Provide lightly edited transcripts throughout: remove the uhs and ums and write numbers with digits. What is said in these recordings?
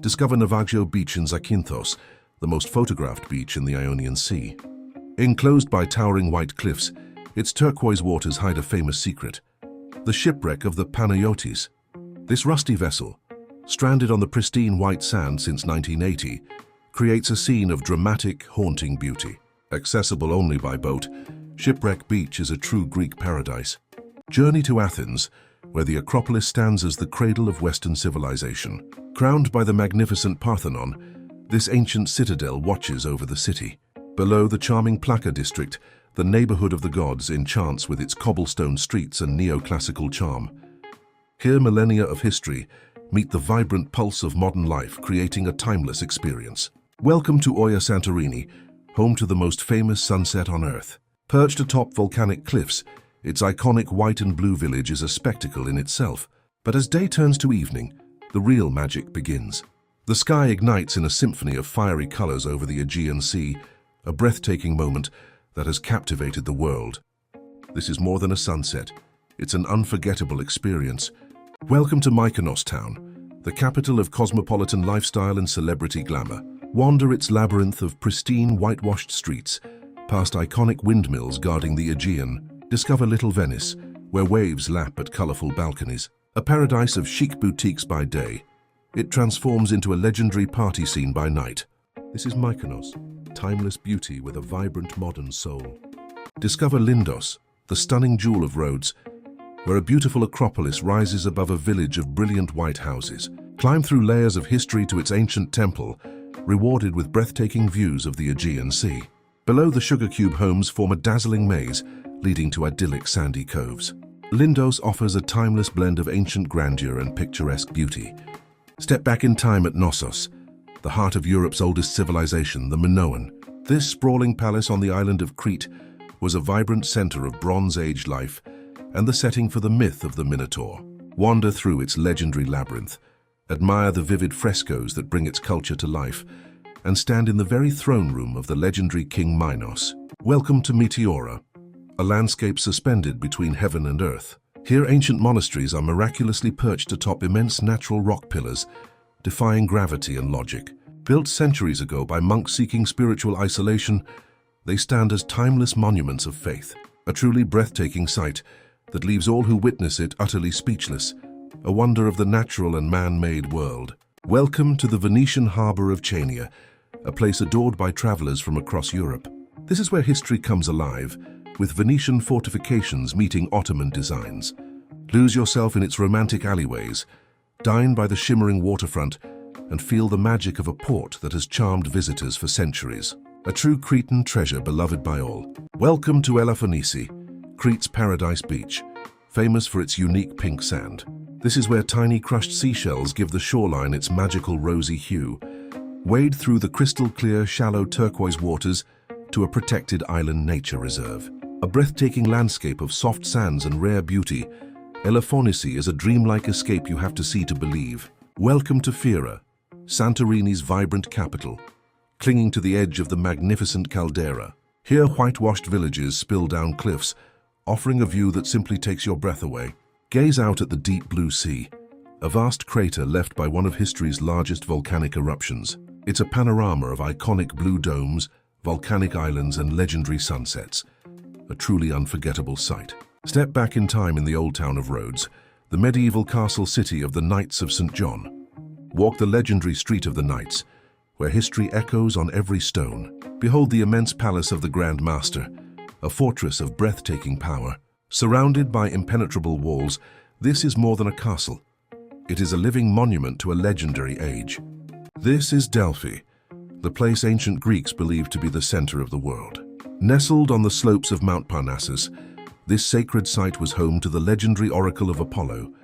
Discover Navagio Beach in Zakynthos, the most photographed beach in the Ionian Sea. Enclosed by towering white cliffs, its turquoise waters hide a famous secret: the shipwreck of the Panayotis. This rusty vessel, stranded on the pristine white sand since 1980, creates a scene of dramatic, haunting beauty. Accessible only by boat, Shipwreck Beach is a true Greek paradise. Journey to Athens, where the Acropolis stands as the cradle of Western civilization. Crowned by the magnificent Parthenon, this ancient citadel watches over the city. Below the charming Plaka district, the neighborhood of the gods enchants with its cobblestone streets and neoclassical charm. Here millennia of history meet the vibrant pulse of modern life, creating a timeless experience. Welcome to Oya Santorini, home to the most famous sunset on Earth. Perched atop volcanic cliffs, its iconic white and blue village is a spectacle in itself. But as day turns to evening, the real magic begins. The sky ignites in a symphony of fiery colors over the Aegean Sea, a breathtaking moment that has captivated the world. This is more than a sunset. It's an unforgettable experience. Welcome to Mykonos town, the capital of cosmopolitan lifestyle and celebrity glamour. Wander its labyrinth of pristine whitewashed streets, past iconic windmills guarding the Aegean. Discover Little Venice, where waves lap at colorful balconies. A paradise of chic boutiques by day, it transforms into a legendary party scene by night. This is Mykonos, timeless beauty with a vibrant modern soul. Discover Lindos, the stunning jewel of Rhodes, where a beautiful Acropolis rises above a village of brilliant white houses. Climb through layers of history to its ancient temple, rewarded with breathtaking views of the Aegean Sea. Below, the sugar cube homes form a dazzling maze, leading to idyllic sandy coves. Lindos offers a timeless blend of ancient grandeur and picturesque beauty. Step back in time at Knossos, the heart of Europe's oldest civilization, the Minoan. This sprawling palace on the island of Crete was a vibrant center of Bronze Age life and the setting for the myth of the Minotaur. Wander through its legendary labyrinth, admire the vivid frescoes that bring its culture to life, and stand in the very throne room of the legendary King Milos. Welcome to Meteora, a landscape suspended between heaven and earth. Here, ancient monasteries are miraculously perched atop immense natural rock pillars, defying gravity and logic. Built centuries ago by monks seeking spiritual isolation, they stand as timeless monuments of faith. A truly breathtaking sight that leaves all who witness it utterly speechless, a wonder of the natural and man-made world. Welcome to the Venetian harbor of Chania, a place adored by travelers from across Europe. This is where history comes alive, with Venetian fortifications meeting Ottoman designs. Lose yourself in its romantic alleyways, dine by the shimmering waterfront, and feel the magic of a port that has charmed visitors for centuries. A true Cretan treasure beloved by all. Welcome to Elafonisi, Crete's paradise beach, famous for its unique pink sand. This is where tiny crushed seashells give the shoreline its magical rosy hue. Wade through the crystal-clear, shallow turquoise waters to a protected island nature reserve. A breathtaking landscape of soft sands and rare beauty, Elafonisi is a dreamlike escape you have to see to believe. Welcome to Fiera, Santorini's vibrant capital, clinging to the edge of the magnificent caldera. Here, whitewashed villages spill down cliffs, offering a view that simply takes your breath away. Gaze out at the deep blue sea, a vast crater left by one of history's largest volcanic eruptions. It's a panorama of iconic blue domes, volcanic islands, and legendary sunsets. A truly unforgettable sight. Step back in time in the old town of Rhodes, the medieval castle city of the Knights of St. John. Walk the legendary Street of the Knights, where history echoes on every stone. Behold the immense palace of the Grand Master, a fortress of breathtaking power. Surrounded by impenetrable walls, this is more than a castle. It is a living monument to a legendary age. This is Delphi, the place ancient Greeks believed to be the center of the world. Nestled on the slopes of Mount Parnassus, this sacred site was home to the legendary oracle of Apollo.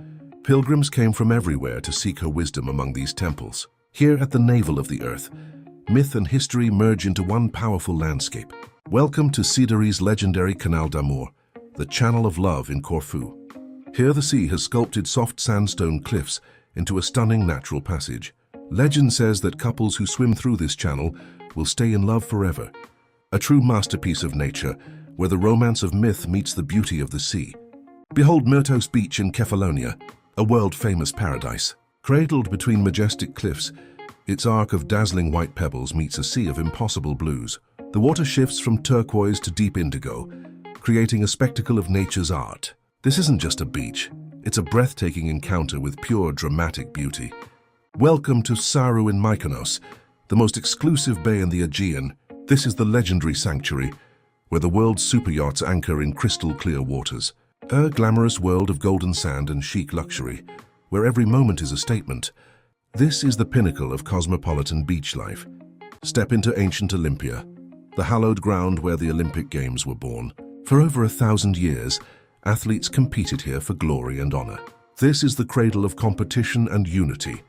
Pilgrims came from everywhere to seek her wisdom among these temples. Here at the navel of the earth, myth and history merge into one powerful landscape. Welcome to Sideri's legendary Canal d'Amour, the channel of love in Corfu. Here the sea has sculpted soft sandstone cliffs into a stunning natural passage. Legend says that couples who swim through this channel will stay in love forever. A true masterpiece of nature, where the romance of myth meets the beauty of the sea. Behold Myrtos Beach in Kefalonia, a world-famous paradise. Cradled between majestic cliffs, Its arc of dazzling white pebbles meets a sea of impossible blues. The water shifts from turquoise to deep indigo, creating a spectacle of nature's art. This isn't just a beach, it's a breathtaking encounter with pure dramatic beauty. Welcome to Saru in Mykonos, the most exclusive bay in the Aegean. This is the legendary sanctuary, where the world's superyachts anchor in crystal-clear waters. A glamorous world of golden sand and chic luxury, where every moment is a statement. This is the pinnacle of cosmopolitan beach life. Step into ancient Olympia, the hallowed ground where the Olympic Games were born. For over 1,000 years, athletes competed here for glory and honor. This is the cradle of competition and unity,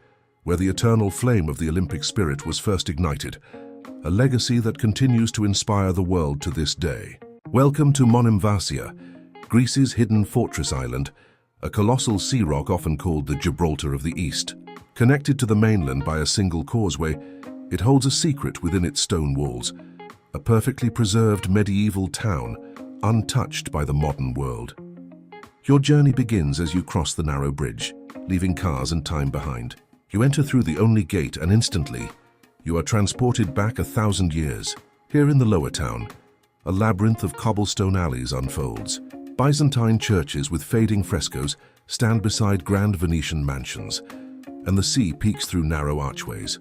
where the eternal flame of the Olympic spirit was first ignited, a legacy that continues to inspire the world to this day. Welcome to Monemvasia, Greece's hidden fortress island, a colossal sea rock often called the Gibraltar of the East. Connected to the mainland by a single causeway, it holds a secret within its stone walls, a perfectly preserved medieval town, untouched by the modern world. Your journey begins as you cross the narrow bridge, leaving cars and time behind. You enter through the only gate and instantly, you are transported back 1,000 years. Here in the lower town, a labyrinth of cobblestone alleys unfolds. Byzantine churches with fading frescoes stand beside grand Venetian mansions, and the sea peeks through narrow archways.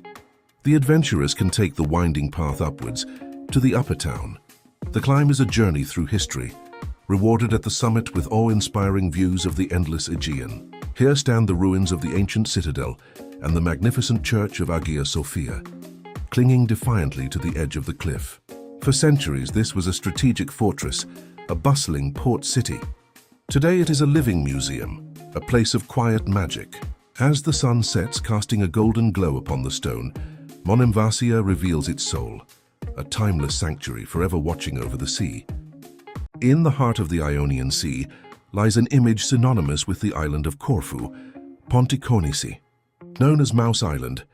The adventurers can take the winding path upwards to the upper town. The climb is a journey through history, rewarded at the summit with awe-inspiring views of the endless Aegean. Here stand the ruins of the ancient citadel and the magnificent church of Hagia Sophia, clinging defiantly to the edge of the cliff. For centuries, this was a strategic fortress, a bustling port city. Today it is a living museum, a place of quiet magic. As the sun sets, casting a golden glow upon the stone, Monemvasia reveals its soul, a timeless sanctuary forever watching over the sea. In the heart of the Ionian Sea lies an image synonymous with the island of Corfu, Pontikonisi. Known as Mouse Island,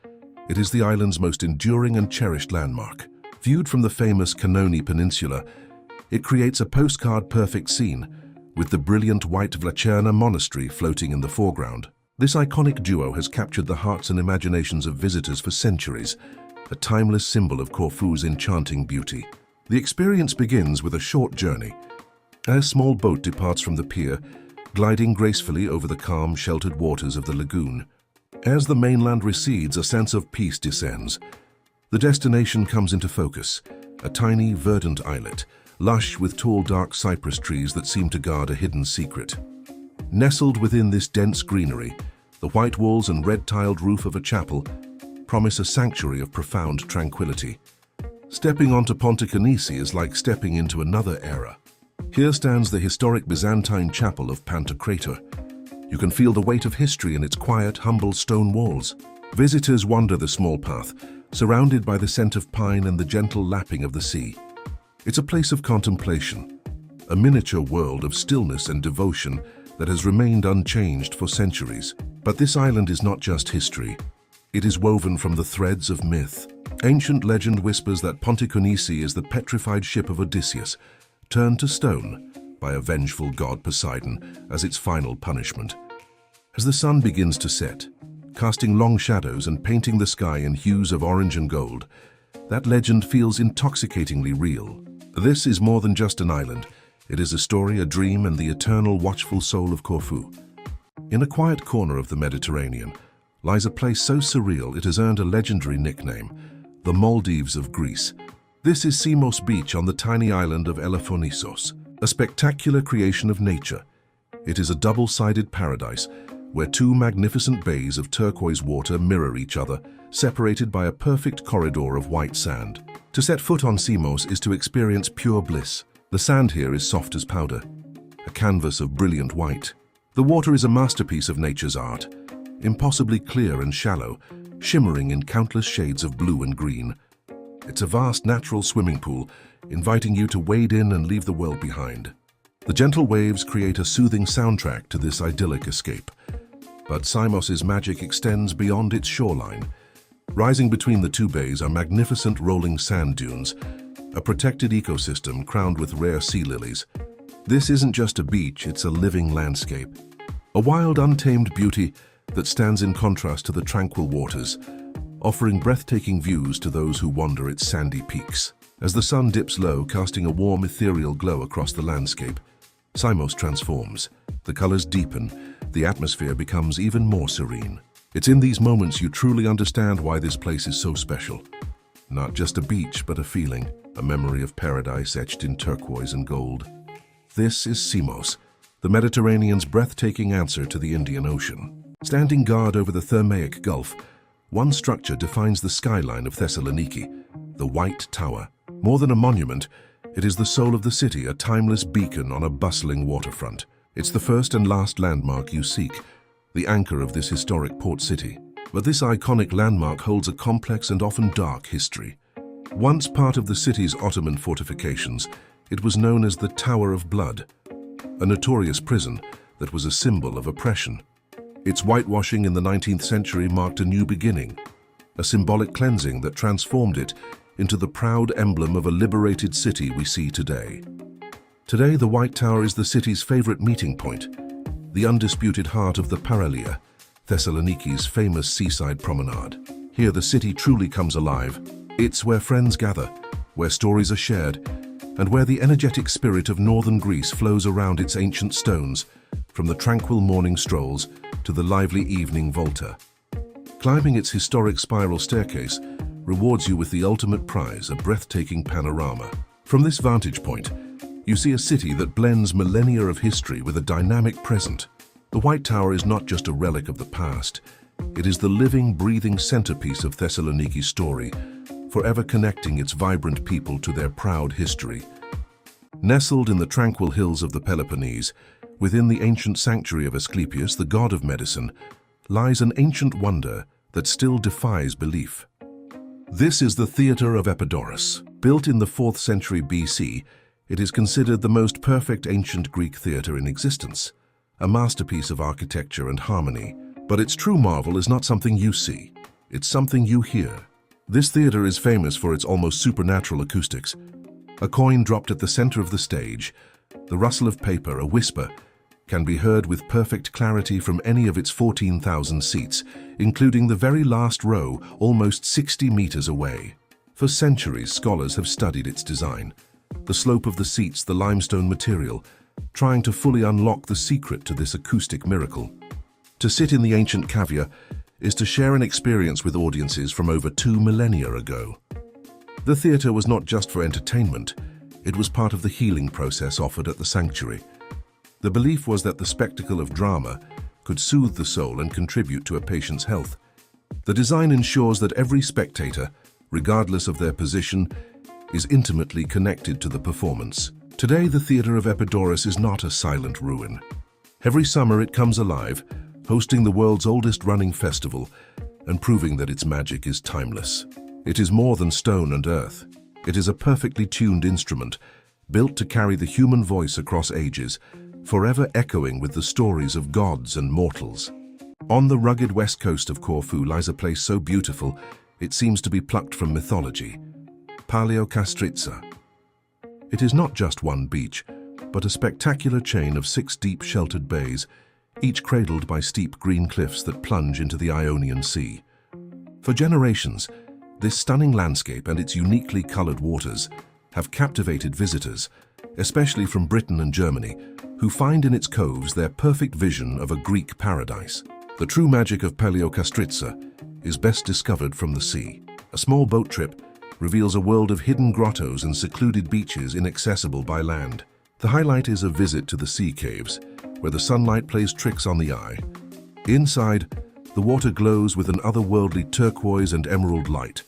it is the island's most enduring and cherished landmark. Viewed from the famous Kanoni Peninsula, it creates a postcard-perfect scene, with the brilliant white Vlacherna monastery floating in the foreground. This iconic duo has captured the hearts and imaginations of visitors for centuries, a timeless symbol of Corfu's enchanting beauty. The experience begins with a short journey. A small boat departs from the pier, gliding gracefully over the calm, sheltered waters of the lagoon. As the mainland recedes, a sense of peace descends. The destination comes into focus, a tiny, verdant islet, lush with tall, dark cypress trees that seem to guard a hidden secret. Nestled within this dense greenery, the white walls and red-tiled roof of a chapel promise a sanctuary of profound tranquility. Stepping onto Pontikonisi is like stepping into another era. Here stands the historic Byzantine chapel of Pantocrator. You can feel the weight of history in its quiet, humble stone walls. Visitors wander the small path, surrounded by the scent of pine and the gentle lapping of the sea. It's a place of contemplation, a miniature world of stillness and devotion that has remained unchanged for centuries. But this island is not just history. It is woven from the threads of myth. Ancient legend whispers that Pontikonisi is the petrified ship of Odysseus, turned to stone by a vengeful god Poseidon as its final punishment. As the sun begins to set, casting long shadows and painting the sky in hues of orange and gold, that legend feels intoxicatingly real. This is more than just an island. It is a story, a dream, and the eternal watchful soul of Corfu. In a quiet corner of the Mediterranean lies a place so surreal it has earned a legendary nickname, the Maldives of Greece. This is Simos Beach on the tiny island of Elafonisi, a spectacular creation of nature. It is a double-sided paradise where two magnificent bays of turquoise water mirror each other, separated by a perfect corridor of white sand. To set foot on Simos is to experience pure bliss. The sand here is soft as powder, a canvas of brilliant white. The water is a masterpiece of nature's art, impossibly clear and shallow, shimmering in countless shades of blue and green. It's a vast natural swimming pool, inviting you to wade in and leave the world behind. The gentle waves create a soothing soundtrack to this idyllic escape. But Simos's magic extends beyond its shoreline. Rising between the two bays are magnificent rolling sand dunes, a protected ecosystem crowned with rare sea lilies. This isn't just a beach, it's a living landscape. A wild, untamed beauty that stands in contrast to the tranquil waters, offering breathtaking views to those who wander its sandy peaks. As the sun dips low, casting a warm, ethereal glow across the landscape, Simos transforms. The colors deepen, the atmosphere becomes even more serene. It's in these moments you truly understand why this place is so special. Not just a beach, but a feeling, a memory of paradise etched in turquoise and gold. This is Simos, the Mediterranean's breathtaking answer to the Indian Ocean. Standing guard over the Thermaic Gulf, one structure defines the skyline of Thessaloniki, the White Tower. More than a monument, it is the soul of the city, a timeless beacon on a bustling waterfront. It's the first and last landmark you seek, the anchor of this historic port city. But this iconic landmark holds a complex and often dark history. Once part of the city's Ottoman fortifications, it was known as the Tower of Blood, a notorious prison that was a symbol of oppression. Its whitewashing in the 19th century marked a new beginning, a symbolic cleansing that transformed it into the proud emblem of a liberated city we see today. Today, the White Tower is the city's favorite meeting point, the undisputed heart of the Paralia, Thessaloniki's famous seaside promenade. Here, the city truly comes alive. It's where friends gather, where stories are shared, and where the energetic spirit of northern Greece flows around its ancient stones, from the tranquil morning strolls to the lively evening volta. Climbing its historic spiral staircase rewards you with the ultimate prize, a breathtaking panorama. From this vantage point, you see a city that blends millennia of history with a dynamic present. The White Tower is not just a relic of the past. It is the living, breathing centerpiece of Thessaloniki's story, forever connecting its vibrant people to their proud history. Nestled in the tranquil hills of the Peloponnese, within the ancient sanctuary of Asclepius, the god of medicine, lies an ancient wonder that still defies belief. This is the Theatre of Epidaurus. Built in the 4th century BC, it is considered the most perfect ancient Greek theatre in existence, a masterpiece of architecture and harmony. But its true marvel is not something you see, it's something you hear. This theatre is famous for its almost supernatural acoustics. A coin dropped at the center of the stage, the rustle of paper, a whisper, can be heard with perfect clarity from any of its 14,000 seats, including the very last row, almost 60 meters away. For centuries, scholars have studied its design. The slope of the seats, the limestone material, trying to fully unlock the secret to this acoustic miracle. To sit in the ancient cavea is to share an experience with audiences from over 2 millennia ago. The theatre was not just for entertainment, it was part of the healing process offered at the sanctuary. The belief was that the spectacle of drama could soothe the soul and contribute to a patient's health. The design ensures that every spectator, regardless of their position, is intimately connected to the performance. Today, the Theatre of Epidaurus is not a silent ruin. Every summer it comes alive, hosting the world's oldest running festival and proving that its magic is timeless. It is more than stone and earth. It is a perfectly tuned instrument, built to carry the human voice across ages, forever echoing with the stories of gods and mortals. On the rugged west coast of Corfu lies a place so beautiful it seems to be plucked from mythology, Paleokastritsa. It is not just one beach, but a spectacular chain of 6 deep sheltered bays, each cradled by steep green cliffs that plunge into the Ionian Sea. For generations, this stunning landscape and its uniquely colored waters have captivated visitors, especially from Britain and Germany, who find in its coves their perfect vision of a Greek paradise. The true magic of Paleokastritsa is best discovered from the sea. A small boat trip reveals a world of hidden grottos and secluded beaches inaccessible by land. The highlight is a visit to the sea caves, where the sunlight plays tricks on the eye. Inside, the water glows with an otherworldly turquoise and emerald light,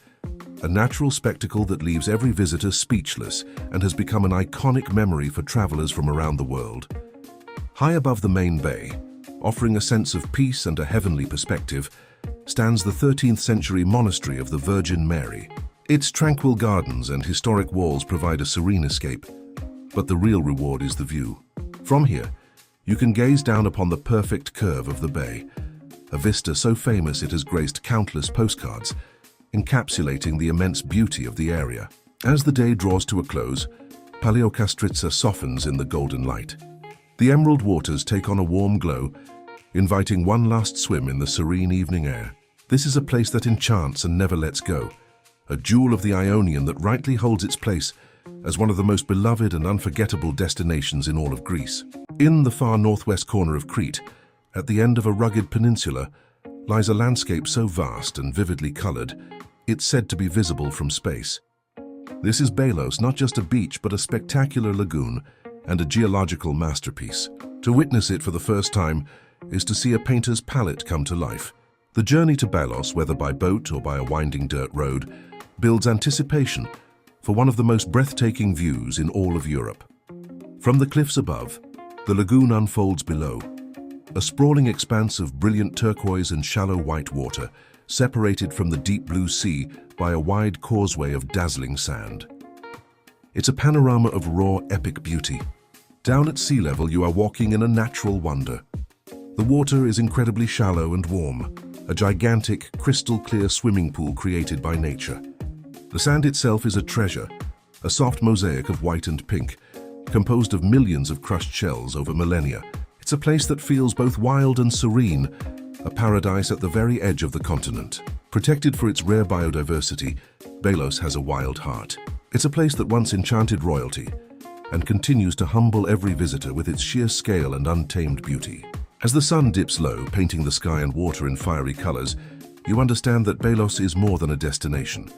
a natural spectacle that leaves every visitor speechless and has become an iconic memory for travelers from around the world. High above the main bay, offering a sense of peace and a heavenly perspective, stands the 13th century monastery of the Virgin Mary. Its tranquil gardens and historic walls provide a serene escape, but the real reward is the view. From here, you can gaze down upon the perfect curve of the bay, a vista so famous it has graced countless postcards, encapsulating the immense beauty of the area. As the day draws to a close, Paleokastritsa softens in the golden light. The emerald waters take on a warm glow, inviting one last swim in the serene evening air. This is a place that enchants and never lets go, a jewel of the Ionian that rightly holds its place as one of the most beloved and unforgettable destinations in all of Greece. In the far northwest corner of Crete, at the end of a rugged peninsula, lies a landscape so vast and vividly colored, it's said to be visible from space. This is Meteora, not just a beach but a spectacular lagoon and a geological masterpiece. To witness it for the first time is to see a painter's palette come to life. The journey to Meteora, whether by boat or by a winding dirt road, builds anticipation for one of the most breathtaking views in all of Europe. From the cliffs above, the lagoon unfolds below, a sprawling expanse of brilliant turquoise and shallow white water, separated from the deep blue sea by a wide causeway of dazzling sand. It's a panorama of raw, epic beauty. Down at sea level, you are walking in a natural wonder. The water is incredibly shallow and warm, a gigantic, crystal-clear swimming pool created by nature. The sand itself is a treasure, a soft mosaic of white and pink, composed of millions of crushed shells over millennia. It's a place that feels both wild and serene, a paradise at the very edge of the continent. Protected for its rare biodiversity, Meteora has a wild heart. It's a place that once enchanted royalty and continues to humble every visitor with its sheer scale and untamed beauty. As the sun dips low, painting the sky and water in fiery colors, you understand that Meteora is more than a destination.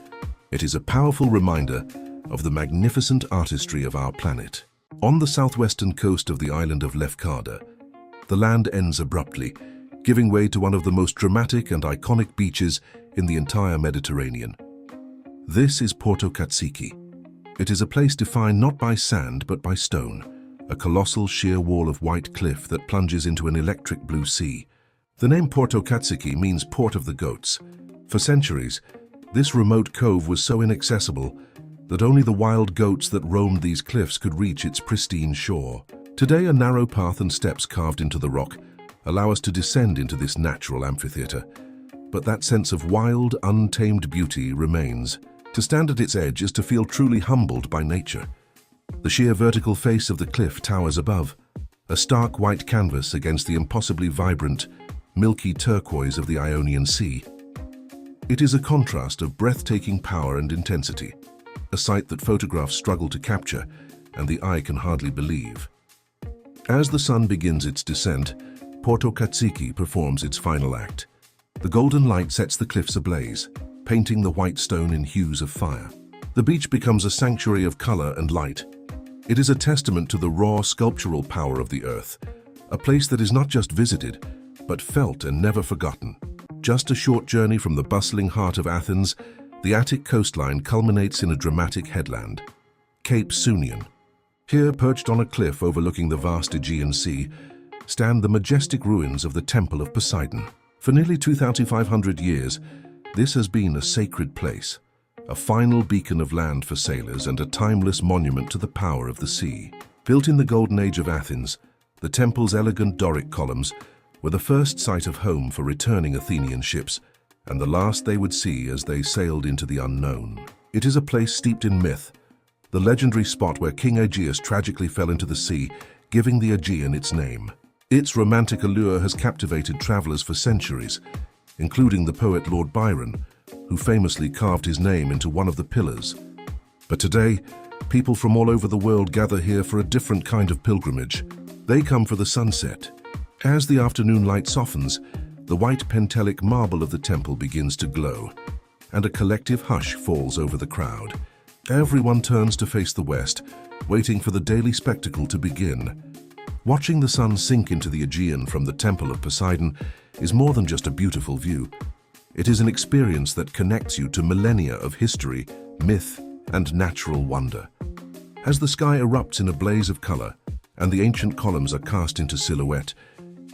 It is a powerful reminder of the magnificent artistry of our planet. On the southwestern coast of the island of Lefkada, the land ends abruptly, giving way to one of the most dramatic and iconic beaches in the entire Mediterranean. This is Porto Katsiki. It is a place defined not by sand but by stone, a colossal sheer wall of white cliff that plunges into an electric blue sea. The name Porto Katsiki means Port of the Goats. For centuries, this remote cove was so inaccessible that only the wild goats that roamed these cliffs could reach its pristine shore. Today, a narrow path and steps carved into the rock allow us to descend into this natural amphitheater. But that sense of wild, untamed beauty remains. To stand at its edge is to feel truly humbled by nature. The sheer vertical face of the cliff towers above, a stark white canvas against the impossibly vibrant, milky turquoise of the Ionian Sea. It is a contrast of breathtaking power and intensity, a sight that photographs struggle to capture and the eye can hardly believe. As the sun begins its descent, Porto Katsiki performs its final act. The golden light sets the cliffs ablaze, painting the white stone in hues of fire. The beach becomes a sanctuary of color and light. It is a testament to the raw sculptural power of the earth, a place that is not just visited, but felt and never forgotten. Just a short journey from the bustling heart of Athens, the Attic coastline culminates in a dramatic headland, Cape Sunion. Here, perched on a cliff overlooking the vast Aegean Sea, stand the majestic ruins of the Temple of Poseidon. For nearly 2,500 years, this has been a sacred place, a final beacon of land for sailors and a timeless monument to the power of the sea. Built in the golden age of Athens, the temple's elegant Doric columns were the first site of home for returning Athenian ships, and the last they would see as they sailed into the unknown. It is a place steeped in myth, the legendary spot where King Aegeus tragically fell into the sea, giving the Aegean its name. Its romantic allure has captivated travelers for centuries, including the poet Lord Byron, who famously carved his name into one of the pillars. But today, people from all over the world gather here for a different kind of pilgrimage. They come for the sunset. As the afternoon light softens, the white pentelic marble of the temple begins to glow, and a collective hush falls over the crowd. Everyone turns to face the west, waiting for the daily spectacle to begin. Watching the sun sink into the Aegean from the Temple of Poseidon is more than just a beautiful view. It is an experience that connects you to millennia of history, myth, and natural wonder. As the sky erupts in a blaze of color and the ancient columns are cast into silhouette,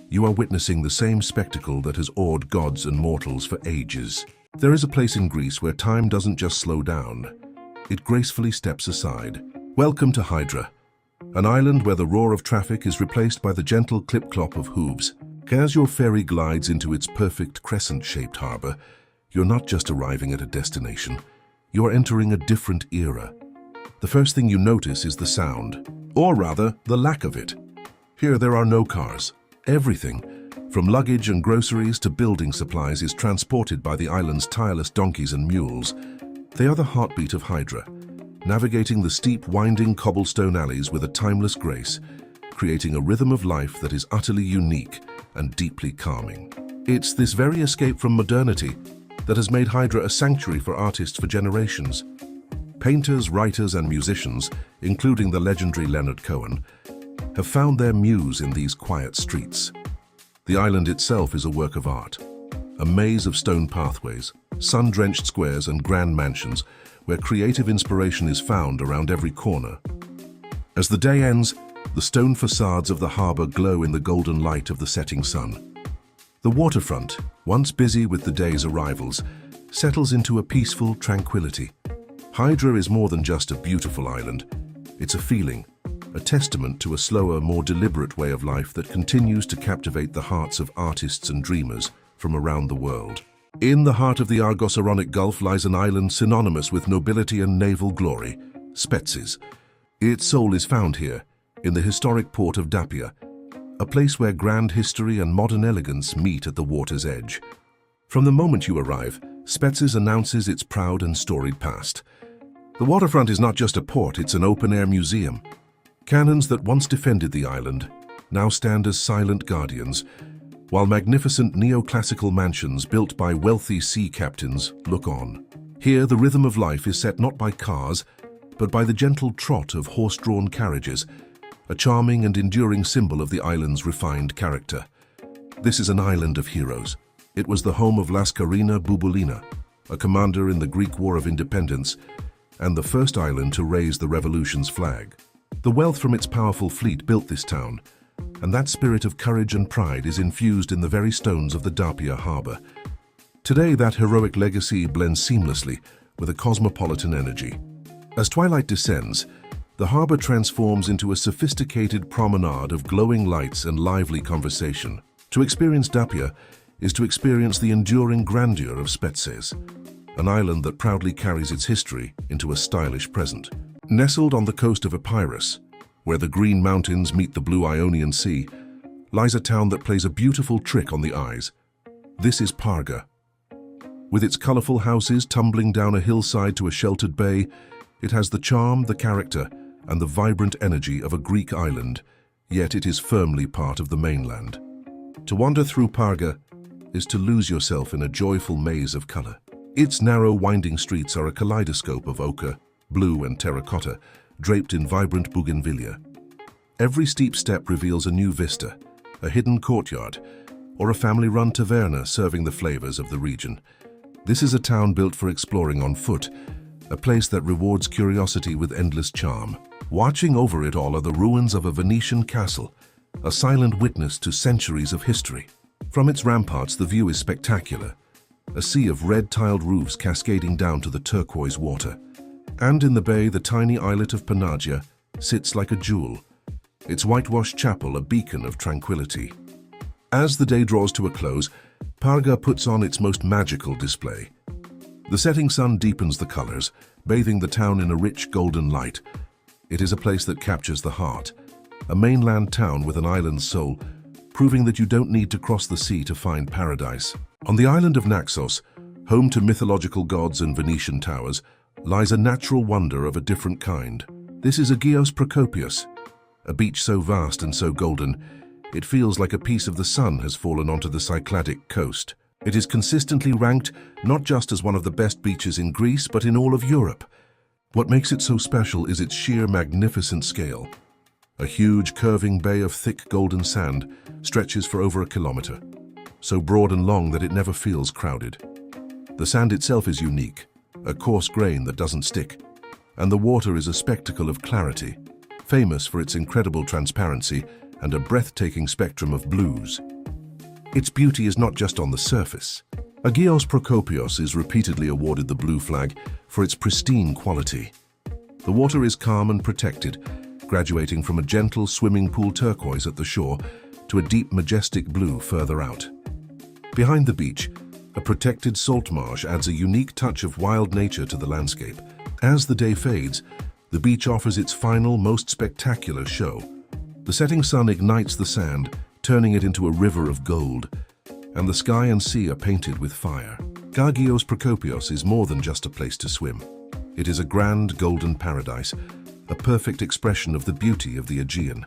you are witnessing the same spectacle that has awed gods and mortals for ages. There is a place in Greece where time doesn't just slow down. It gracefully steps aside. Welcome to Hydra, an island where the roar of traffic is replaced by the gentle clip-clop of hooves. As your ferry glides into its perfect crescent-shaped harbor, you're not just arriving at a destination, you're entering a different era. The first thing you notice is the sound, or rather, the lack of it. Here there are no cars. Everything, From luggage and groceries to building supplies is transported by the island's tireless donkeys and mules. They are the heartbeat of Hydra, navigating the steep, winding cobblestone alleys with a timeless grace, creating a rhythm of life that is utterly unique and deeply calming. It's this very escape from modernity that has made Hydra a sanctuary for artists for generations. Painters, writers, and musicians, including the legendary Leonard Cohen, have found their muse in these quiet streets. The island itself is a work of art, a maze of stone pathways, sun-drenched squares, and grand mansions where creative inspiration is found around every corner. As the day ends, the stone facades of the harbor glow in the golden light of the setting sun. The waterfront, once busy with the day's arrivals, settles into a peaceful tranquility. Hydra is more than just a beautiful island. It's a feeling, a testament to a slower, more deliberate way of life that continues to captivate the hearts of artists and dreamers from around the world. In the heart of the Argos-Ironic Gulf lies an island synonymous with nobility and naval glory, Spetses. Its soul is found here, in the historic port of Dapia, a place where grand history and modern elegance meet at the water's edge. From the moment you arrive, Spetses announces its proud and storied past. The waterfront is not just a port, it's an open-air museum. Cannons that once defended the island now stand as silent guardians, while magnificent neoclassical mansions built by wealthy sea captains look on. Here, the rhythm of life is set not by cars, but by the gentle trot of horse-drawn carriages, a charming and enduring symbol of the island's refined character. This is an island of heroes. It was the home of Laskarina Bouboulina, a commander in the Greek War of Independence, and the first island to raise the revolution's flag. The wealth from its powerful fleet built this town, and that spirit of courage and pride is infused in the very stones of the Dapia harbor. Today, that heroic legacy blends seamlessly with a cosmopolitan energy. As twilight descends, the harbor transforms into a sophisticated promenade of glowing lights and lively conversation. To experience Dapia is to experience the enduring grandeur of Spetses, an island that proudly carries its history into a stylish present. Nestled on the coast of Epirus, where the green mountains meet the blue Ionian Sea, lies a town that plays a beautiful trick on the eyes. This is Parga. With its colorful houses tumbling down a hillside to a sheltered bay, it has the charm, the character, and the vibrant energy of a Greek island, yet it is firmly part of the mainland. To wander through Parga is to lose yourself in a joyful maze of color. Its narrow, winding streets are a kaleidoscope of ochre, blue, and terracotta, draped in vibrant bougainvillea. Every steep step reveals a new vista, a hidden courtyard, or a family-run taverna serving the flavors of the region. This is a town built for exploring on foot, a place that rewards curiosity with endless charm. Watching over it all are the ruins of a Venetian castle, a silent witness to centuries of history. From its ramparts, the view is spectacular, a sea of red-tiled roofs cascading down to the turquoise water. And in the bay, the tiny islet of Panagia sits like a jewel, its whitewashed chapel a beacon of tranquility. As the day draws to a close, Parga puts on its most magical display. The setting sun deepens the colors, bathing the town in a rich golden light. It is a place that captures the heart, a mainland town with an island soul, proving that you don't need to cross the sea to find paradise. On the island of Naxos, home to mythological gods and Venetian towers, lies a natural wonder of a different kind. This is Agios Prokopios, a beach so vast and so golden, it feels like a piece of the sun has fallen onto the Cycladic coast. It is consistently ranked not just as one of the best beaches in Greece, but in all of Europe. What makes it so special is its sheer magnificent scale. A huge curving bay of thick golden sand stretches for over a kilometer, so broad and long that it never feels crowded. The sand itself is unique, a coarse grain that doesn't stick, and the water is a spectacle of clarity, famous for its incredible transparency and a breathtaking spectrum of blues. Its beauty is not just on the surface. Agios Prokopios is repeatedly awarded the blue flag for its pristine quality. The water is calm and protected, graduating from a gentle swimming pool turquoise at the shore to a deep majestic blue further out. Behind the beach, a protected salt marsh adds a unique touch of wild nature to the landscape. As the day fades, the beach offers its final, most spectacular show. The setting sun ignites the sand, turning it into a river of gold, and the sky and sea are painted with fire. Gargios Prokopios is more than just a place to swim. It is a grand golden paradise, a perfect expression of the beauty of the Aegean.